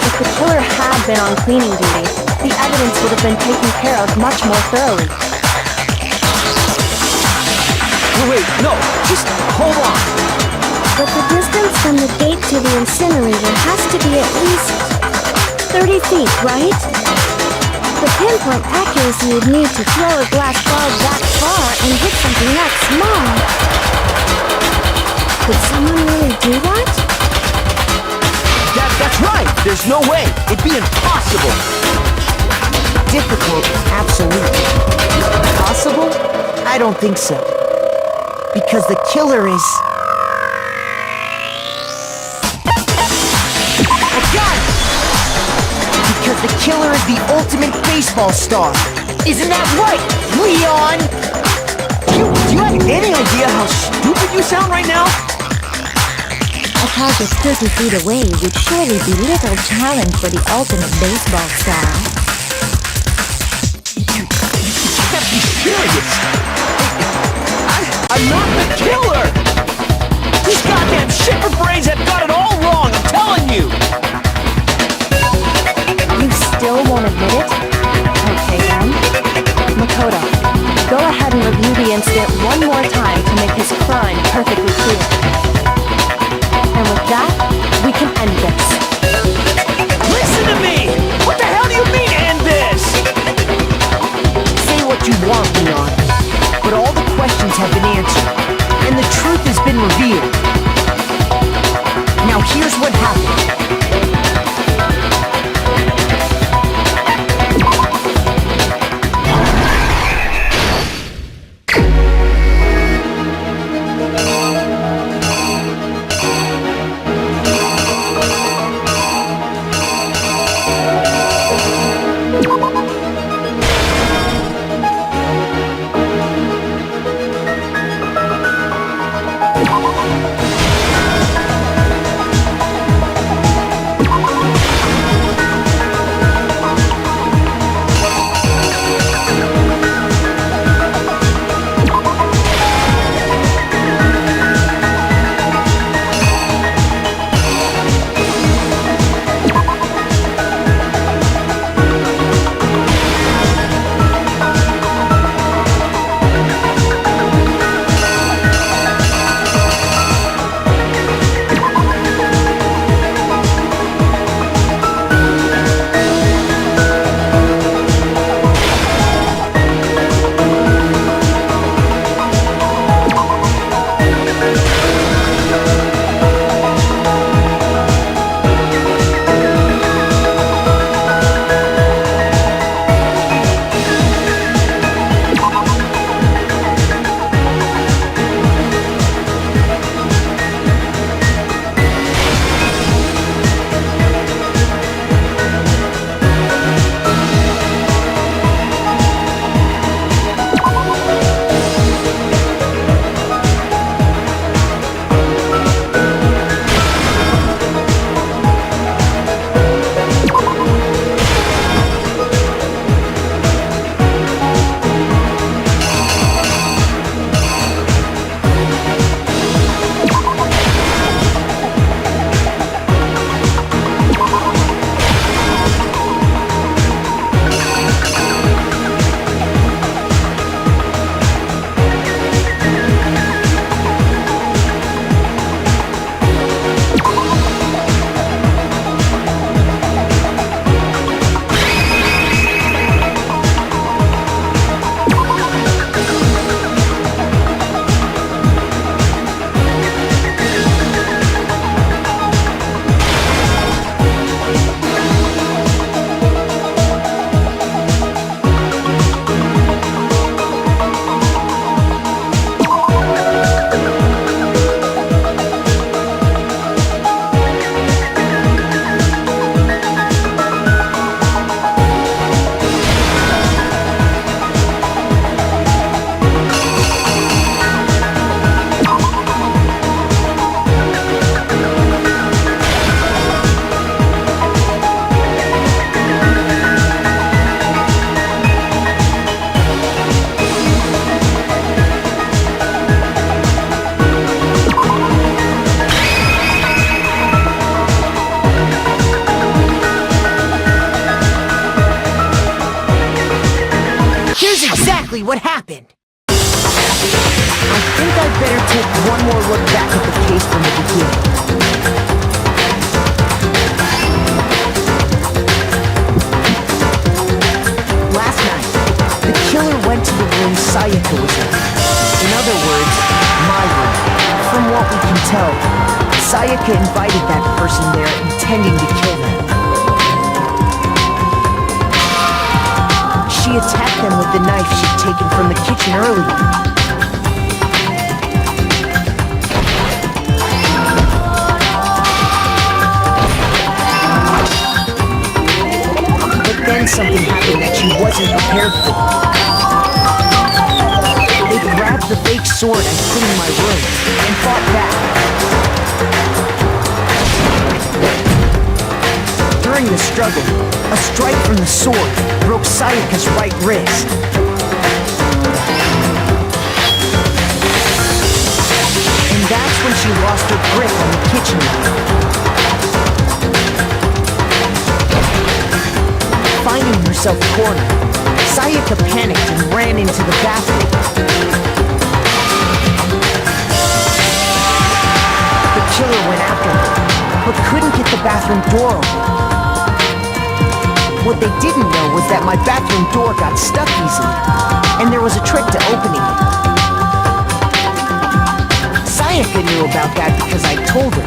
If the killer had been on cleaning duty, the evidence would have been taken care of much more thoroughly. Wait, no, just hold on. But the distance from the gate to the incinerator has to be at least 30 feet, right? The pinpoint accuracy you'd need to throw a glass ball that far and hit something that small. Could someone really do that? That's right. There's no way. It'd be impossible. Difficult, absolutely. Possible? I don't think so. Because the killer is... I got it! Because the killer is the ultimate baseball star. Isn't that right, Leon? Do you have any idea how stupid you sound right now? A target 30 feet away would surely be little challenge for the ultimate baseball star. You can't be serious. I'm not the killer! These goddamn shipper brains have got it all wrong, I'm telling you! You still won't admit it? Okay then. Makoto, go ahead and review the incident one more time to make his crime perfectly clear. And with that, we can end this. Listen to me! What the hell do you mean, end this? Say what you want, Leon. But all the questions have been answered, and the truth has been revealed. Now here's what happened. Here's exactly what happened. I think I'd better take one more look back at the case from the beginning. Last night, the killer went to the room Sayaka was in. In other words, my room. From what we can tell, Sayaka invited that person there intending to kill them. She attacked them with the knife she'd taken from the kitchen earlier. Then something happened that she wasn't prepared for. They grabbed the fake sword I put in my room and fought back. During the struggle, a strike from the sword broke Sayaka's right wrist. And that's when she lost her grip on the kitchen knife. Finding herself cornered, Sayaka panicked and ran into the bathroom. The killer went after her, but couldn't get the bathroom door open. What they didn't know was that my bathroom door got stuck easily, and there was a trick to opening it. Sayaka knew about that because I told her,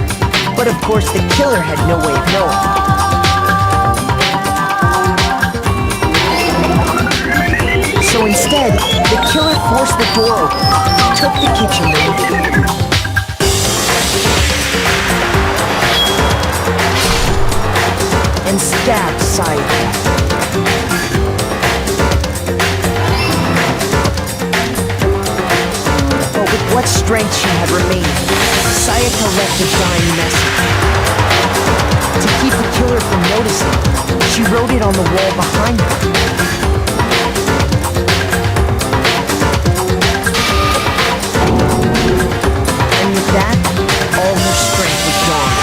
but of course the killer had no way of knowing. So instead, the killer forced the door open, took the kitchen knife, and stabbed Sayaka. But with what strength she had remaining, Sayaka left a dying message. To keep the killer from noticing, she wrote it on the wall behind her. With that, all her strength was gone.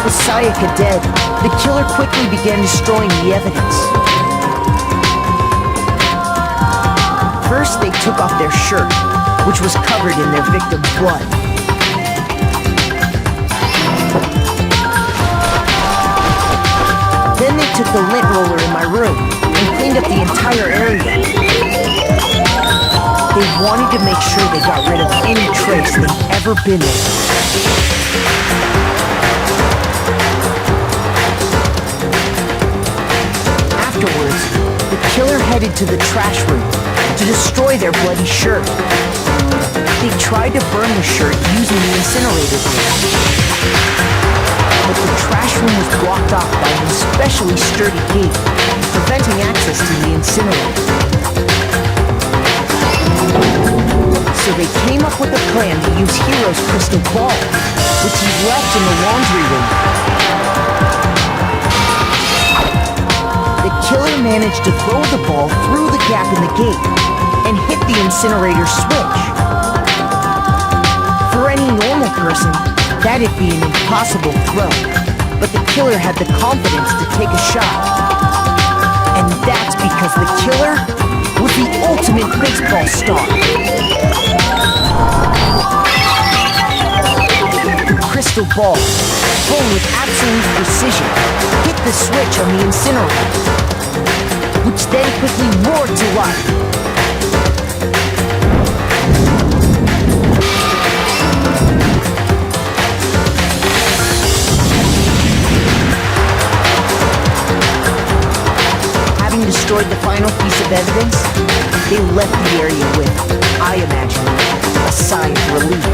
With Sayaka dead, the killer quickly began destroying the evidence. First, they took off their shirt, which was covered in their victim's blood. Then they took the lint roller in my room and cleaned up the entire area. They wanted to make sure they got rid of any trace they'd ever been in. Afterwards, the killer headed to the trash room to destroy their bloody shirt. They tried to burn the shirt using the incinerator bin. But the trash room was blocked off by an especially sturdy gate, preventing access to the incinerator. So they came up with a plan to use Hiro's crystal ball, which he left in the laundry room. The killer managed to throw the ball through the gap in the gate and hit the incinerator switch. For any normal person, that'd be an impossible throw, but the killer had the confidence to take a shot. And that's because the killer was the ultimate baseball star. The crystal ball, thrown with absolute precision, hit the switch on the incinerator, which then quickly roared to life. Destroyed the final piece of evidence, they left the area with, I imagine, a sigh of relief.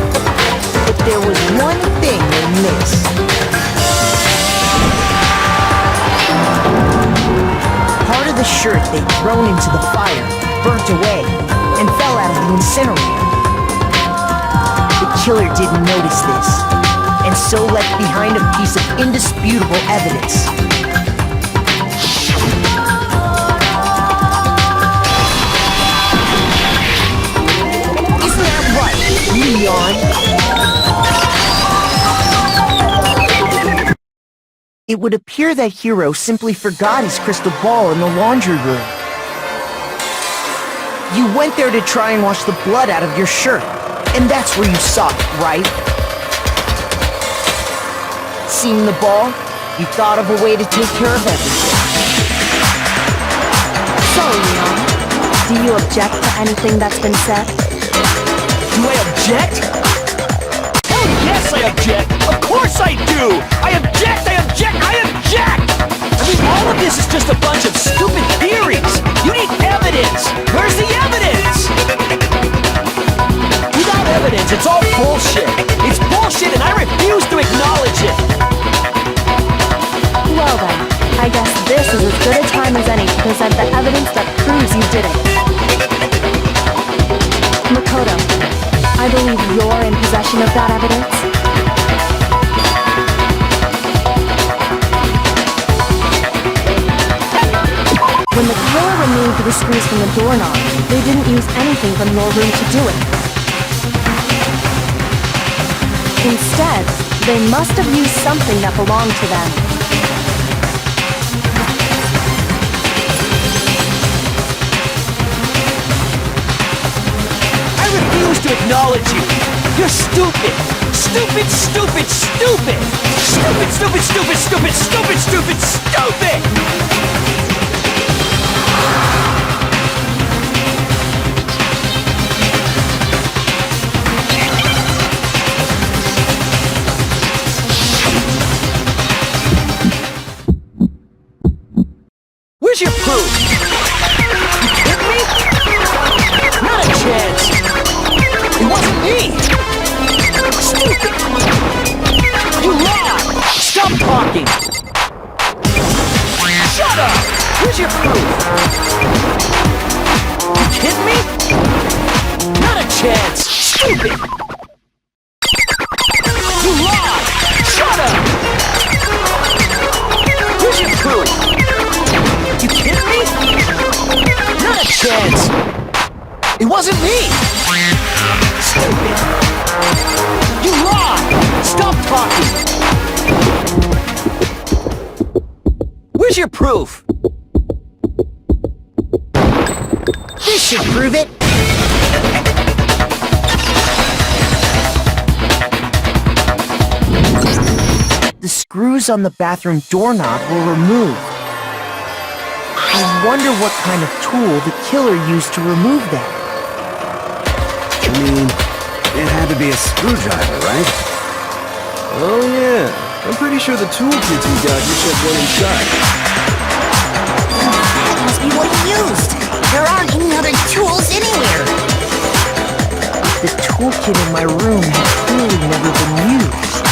But there was one thing they missed. Part of the shirt they'd thrown into the fire burnt away and fell out of the incinerator. The killer didn't notice this, and so left behind a piece of indisputable evidence. Leon. It would appear that Hiro simply forgot his crystal ball in the laundry room. You went there to try and wash the blood out of your shirt, and that's where you saw it, right? Seeing the ball, you thought of a way to take care of everything. So, Leon, do you object to anything that's been said? Do I object? Hell yes, I object! Of course I do! I object! I object! I object! I mean, all of this is just a bunch of stupid theories! You need evidence! Where's the evidence? Without evidence, it's all bullshit! It's bullshit and I refuse to acknowledge it! Well then, I guess this is as good a time as any to present the evidence that proves you did it. Makoto, I believe you're in possession of that evidence. When the killer removed the screws from the doorknob, they didn't use anything from your room to do it. Instead, they must have used something that belonged to them. I refuse to acknowledge you! You're stupid! Stupid, stupid, stupid! Stupid, stupid, stupid, stupid, stupid, stupid, stupid! Where's your proof? You kidding me? Not a chance! It wasn't me! Stupid! You lied! Stop talking! Shut up! Where's your proof? You kidding me? Not a chance! Stupid! You lied! Shut up! Where's your proof? You kidding me? Not a chance! It wasn't me! Stupid! You lied! Stop talking! Where's your proof? This should prove it. The screws on the bathroom doorknob were removed. I wonder what kind of tool the killer used to remove that. I mean, it had to be a screwdriver, right? Oh yeah, I'm pretty sure the toolkits we got just had one inside. That must be what he used. There aren't any other tools anywhere. The toolkit in my room had clearly never been used.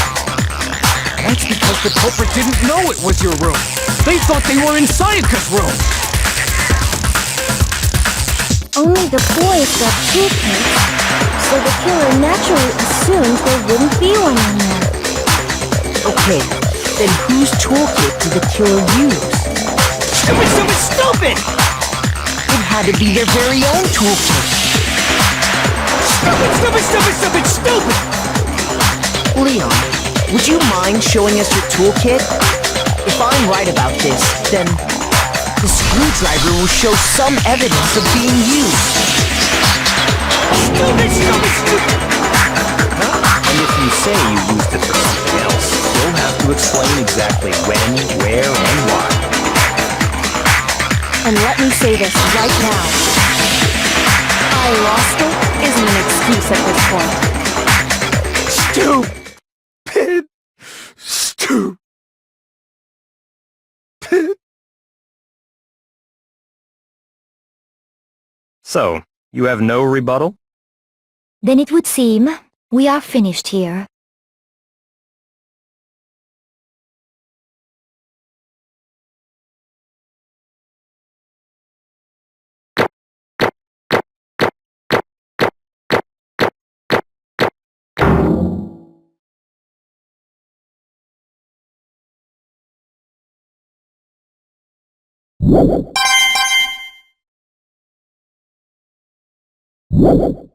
That's because the culprit didn't know it was your room. They thought they were in Sayaka's room. Only the boys got toolkits, so the killer naturally assumed there wouldn't be one in there. Okay, then whose toolkit did the killer use? Stupid, stupid, stupid! It had to be their very own toolkit. Stupid, stupid, stupid, stupid, stupid! Leon, would you mind showing us your toolkit? If I'm right about this, then the screwdriver will show some evidence of being used. Stupid, stupid, stupid! And if you say you used it for something else, you'll have to explain exactly when, where, and why. And let me say this right now. I lost it isn't an excuse at this point. Stupid. Stupid. So, you have no rebuttal? Then it would seem we are finished here. What?